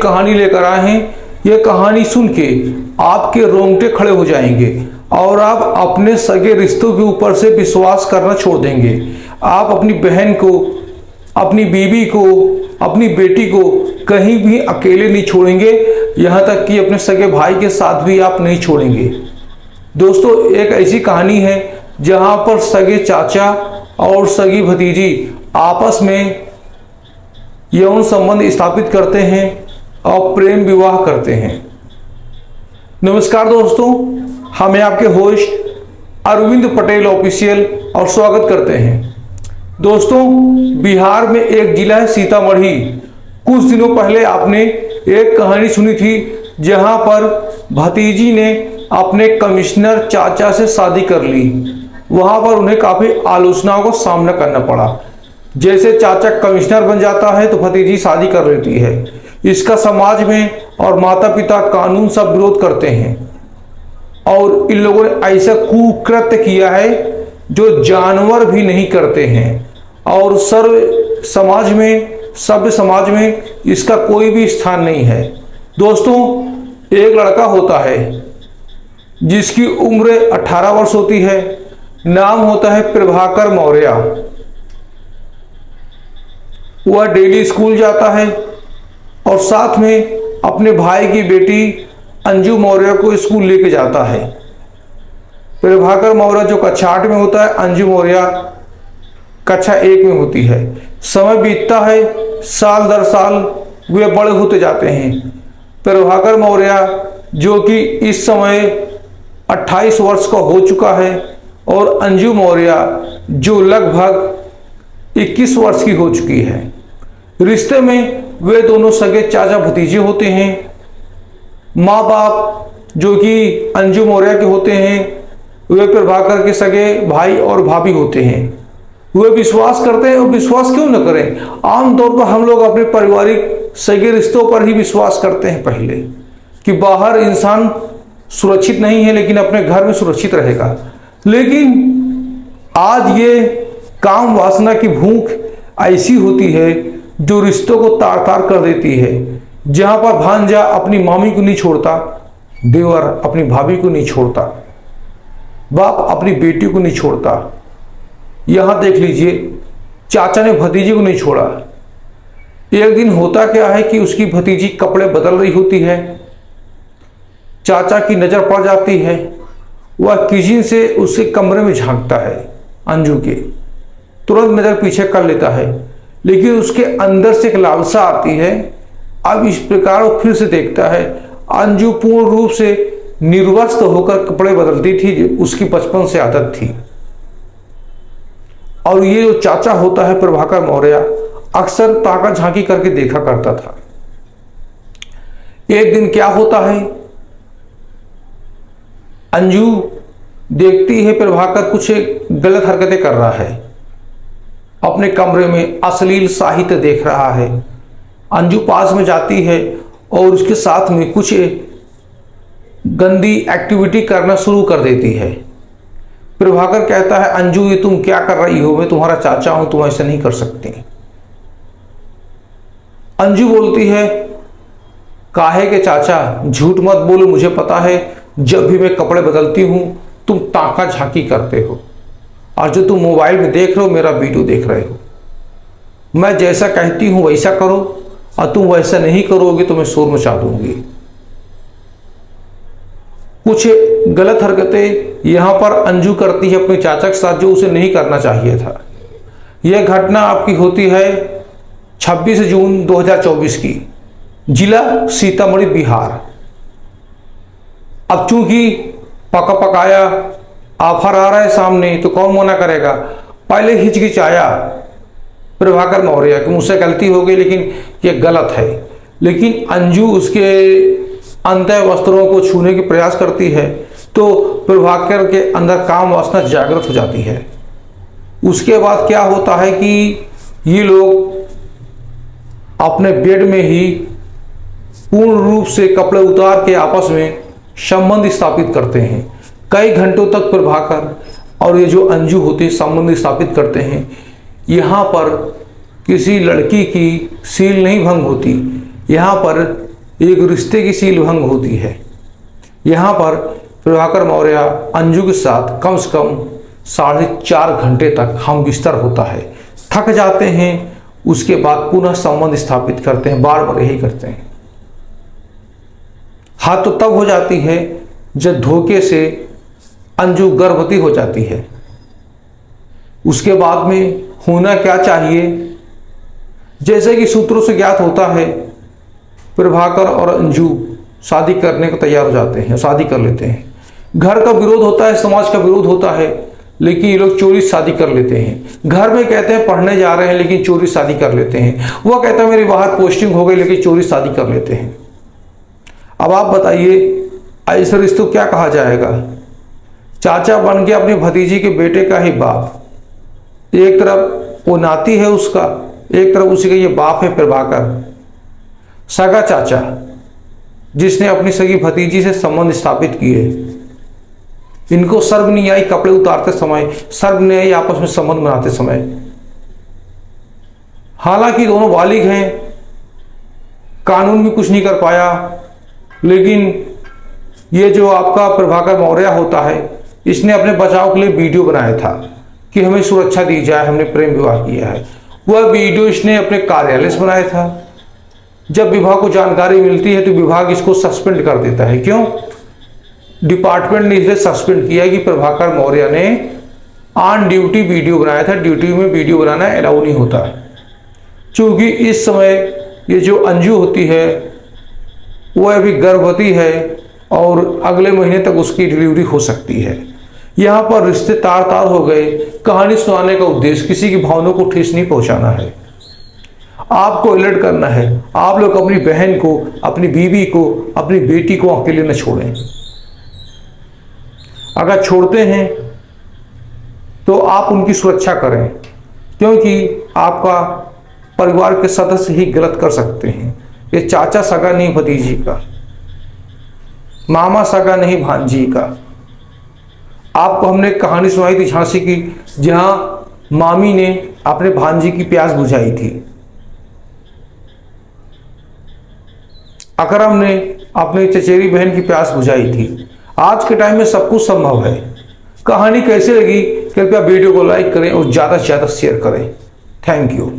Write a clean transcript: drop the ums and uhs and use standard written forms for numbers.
कहानी लेकर आए हैं। यह कहानी सुन के आपके रोंगटे खड़े हो जाएंगे और आप अपने सगे रिश्तों के ऊपर से विश्वास करना छोड़ देंगे। आप अपनी बहन को, अपनी बीवी को, अपनी बेटी को कहीं भी अकेले नहीं छोड़ेंगे, यहाँ तक कि अपने सगे भाई के साथ भी आप नहीं छोड़ेंगे। दोस्तों, एक ऐसी कहानी है जहाँ पर सगे चाचा और सगी भतीजी आपस में यौन संबंध स्थापित करते हैं और प्रेम विवाह करते हैं। नमस्कार दोस्तों, हमें आपके होस्ट अरविंद पटेल ऑफिशियल और स्वागत करते हैं। दोस्तों, बिहार में एक जिला है सीतामढ़ी। कुछ दिनों पहले आपने एक कहानी सुनी थी जहां पर भतीजी ने अपने कमिश्नर चाचा से शादी कर ली। वहां पर उन्हें काफी आलोचनाओं का सामना करना पड़ा। जैसे चाचा कमिश्नर बन जाता है तो भतीजी शादी कर लेती है। इसका समाज में और माता पिता कानून सब विरोध करते हैं और इन लोगों ने ऐसा कुकृत्य किया है जो जानवर भी नहीं करते हैं और सभ्य समाज में इसका कोई भी स्थान नहीं है। दोस्तों, एक लड़का होता है जिसकी उम्र 18 वर्ष होती है। नाम होता है प्रभाकर मौर्य। वह डेली स्कूल जाता है और साथ में अपने भाई की बेटी अंजू मौर्य को स्कूल लेके जाता है। प्रभाकर मौर्य जो कक्षा 8 में होता है, अंजू मौर्य कक्षा 1 में होती है। समय बीतता है, साल दर साल वे बड़े होते जाते हैं। प्रभाकर मौर्य जो कि इस समय 28 वर्ष का हो चुका है और अंजू मौर्य जो लगभग 21 वर्ष की हो चुकी है। रिश्ते में वे दोनों सगे चाचा भतीजे होते हैं। माँ बाप जो कि अंजू मौर्य के होते हैं वे प्रभाकर के सगे भाई और भाभी होते हैं। वे विश्वास करते हैं, और विश्वास क्यों न करें, आमतौर पर हम लोग अपने पारिवारिक सगे रिश्तों पर ही विश्वास करते हैं पहले, कि बाहर इंसान सुरक्षित नहीं है लेकिन अपने घर में सुरक्षित रहेगा। लेकिन आज ये काम वासना की भूख ऐसी होती है जो रिश्तों को तार तार कर देती है। जहां पर भांजा अपनी मामी को नहीं छोड़ता, देवर अपनी भाभी को नहीं छोड़ता, बाप अपनी बेटी को नहीं छोड़ता। यहां देख लीजिए, चाचा ने भतीजी को नहीं छोड़ा। एक दिन होता क्या है कि उसकी भतीजी कपड़े बदल रही होती है। चाचा की नजर पड़ जाती है। वह किचन से उसके कमरे में झांकता है अंजू के। तुरंत नजर पीछे कर लेता है, लेकिन उसके अंदर से एक लालसा आती है। अब इस प्रकार वो फिर से देखता है। अंजू पूर्ण रूप से निर्वस्त्र होकर कपड़े बदलती थी, उसकी बचपन से आदत थी। और ये जो चाचा होता है प्रभाकर मौर्य अक्सर ताका झांकी करके देखा करता था। एक दिन क्या होता है, अंजू देखती है प्रभाकर कुछ गलत हरकतें कर रहा है, अपने कमरे में अश्लील साहित्य देख रहा है। अंजू पास में जाती है और उसके साथ में कुछ गंदी एक्टिविटी करना शुरू कर देती है। प्रभाकर कहता है, अंजू ये तुम क्या कर रही हो, मैं तुम्हारा चाचा हूं, तुम ऐसा नहीं कर सकती। अंजू बोलती है, काहे के चाचा, झूठ मत बोलो, मुझे पता है जब भी मैं कपड़े बदलती हूं तुम ताका झांकी करते हो और जो तुम मोबाइल में देख रहे हो मेरा वीडियो देख रहे हो। मैं जैसा कहती हूं वैसा करो और तुम वैसा नहीं करोगे तो मैं शोर मचा दूंगी। कुछ गलत हरकतें यहां पर अंजू करती है अपने चाचा के साथ, जो उसे नहीं करना चाहिए था। यह घटना आपकी होती है 26 जून 2024 की, जिला सीतामढ़ी बिहार। अब चूंकि पका पकाया ऑफर आ रहा है सामने तो कौन मना करेगा। पहले हिचकिचाया प्रभाकर मौर्य कि मुझसे गलती हो गई लेकिन ये गलत है। लेकिन अंजू उसके अंतः वस्त्रों को छूने की प्रयास करती है तो प्रभाकर के अंदर काम वासना जागृत हो जाती है। उसके बाद क्या होता है कि ये लोग अपने बेड में ही पूर्ण रूप से कपड़े उतार के आपस में संबंध स्थापित करते हैं। कई घंटों तक प्रभाकर और ये जो अंजू होती है संबंध स्थापित करते हैं। यहाँ पर किसी लड़की की सील नहीं भंग होती, यहाँ पर एक रिश्ते की सील भंग होती है। यहाँ पर प्रभाकर मौर्य अंजू के साथ कम से कम 4.5 घंटे तक हम बिस्तर होता है, थक जाते हैं। उसके बाद पुनः संबंध स्थापित करते हैं, बार बार यही करते हैं। हाँ, तो तब हो जाती है जब धोखे से अंजू गर्भवती हो जाती है। उसके बाद में होना क्या चाहिए, जैसे कि सूत्रों से ज्ञात होता है, प्रभाकर और अंजू शादी करने को तैयार हो जाते हैं, शादी कर लेते हैं। घर का विरोध होता है, समाज का विरोध होता है, लेकिन ये लोग चोरी शादी कर लेते हैं। घर में कहते हैं पढ़ने जा रहे हैं, लेकिन चोरी शादी कर लेते हैं। वह कहता है मेरी बाहर पोस्टिंग हो गई, लेकिन चोरी शादी कर लेते हैं। अब आप बताइए, ऐसे रिश्तों क्या कहा जाएगा? चाचा बन के अपनी भतीजी के बेटे का ही बाप, एक तरफ वो नाती है उसका, एक तरफ उसी का ये बाप है प्रभाकर, सगा चाचा, जिसने अपनी सगी भतीजी से संबंध स्थापित किए। इनको सर्वन्यायी कपड़े उतारते समय, सर्वन्यायी आपस में संबंध बनाते समय, हालांकि दोनों बालिग हैं, कानून भी कुछ नहीं कर पाया, लेकिन ये जो आपका प्रभाकर मौर्य होता है, इसने अपने बचाव के लिए वीडियो बनाया था कि हमें सुरक्षा दी जाए, हमने प्रेम विवाह किया है। वह वीडियो इसने अपने कार्यालय से बनाया था। जब विभाग को जानकारी मिलती है तो विभाग इसको सस्पेंड कर देता है। क्यों? डिपार्टमेंट ने इसे सस्पेंड किया कि प्रभाकर मौर्य ने ऑन ड्यूटी वीडियो बनाया था। ड्यूटी में वीडियो बनाना अलाउ नहीं होता, क्योंकि इस समय ये जो अंजू होती है वह अभी गर्भवती है और अगले महीने तक उसकी डिलीवरी हो सकती है। यहाँ पर रिश्ते तार तार हो गए। कहानी सुनाने का उद्देश्य किसी की भावनाओं को ठेस नहीं पहुंचाना है, आपको अलर्ट करना है। आप लोग अपनी बहन को, अपनी बीवी को, अपनी बेटी को अकेले न छोड़ें। अगर छोड़ते हैं तो आप उनकी सुरक्षा करें, क्योंकि आपका परिवार के सदस्य ही गलत कर सकते हैं। ये चाचा सगा नहीं भतीजी का, मामा सगा नहीं भांजी का। आपको हमने कहानी सुनाई थी झांसी की, जहां मामी ने अपने भांजी की प्यास बुझाई थी। अकरम ने अपनी चचेरी बहन की प्यास बुझाई थी। आज के टाइम में सब कुछ संभव है। कहानी कैसी लगी कृपया वीडियो को लाइक करें और ज़्यादा से ज़्यादा शेयर करें। Thank you.